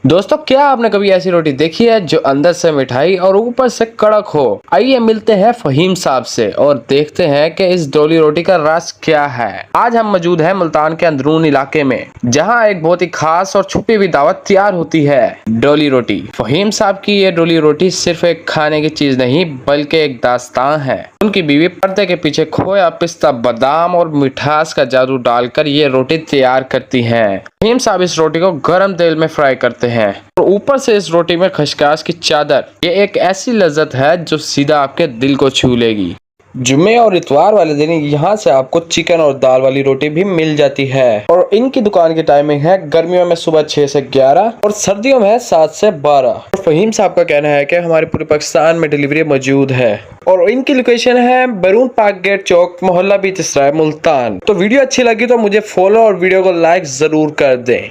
दोस्तों, क्या आपने कभी ऐसी रोटी देखी है जो अंदर से मिठाई और ऊपर से कड़क हो? आइए मिलते हैं फहीम साहब से और देखते हैं कि इस डोली रोटी का राज क्या है। आज हम मौजूद हैं मुल्तान के अंदरून इलाके में, जहां एक बहुत ही खास और छुपी हुई दावत तैयार होती है, डोली रोटी। फहीम साहब की ये डोली रोटी सिर्फ एक खाने की चीज नहीं बल्कि एक दास्तान है। उनकी बीवी पर्दे के पीछे खोया, पिस्ता, बादाम और मिठास का जादू डालकर ये रोटी तैयार करती हैं। फहीम साहब इस रोटी को गर्म तेल में फ्राई करते हैं और ऊपर से इस रोटी में खसखस की चादर। ये एक ऐसी लज्जत है जो सीधा आपके दिल को छू लेगी। जुम्मे और इतवार वाले दिन यहाँ से आपको चिकन और दाल वाली रोटी भी मिल जाती है। और इनकी दुकान की टाइमिंग है गर्मियों में सुबह 6 से 11 और सर्दियों में 7 से 12। और फहीम साहब का कहना है कि हमारे पूरे पाकिस्तान में डिलीवरी मौजूद है और इनकी लोकेशन है बैरून पार्क गेट चौक, मोहल्ला बीच इसराय, मुल्तान। तो वीडियो अच्छी लगी तो मुझे फॉलो और वीडियो को लाइक जरूर कर दें।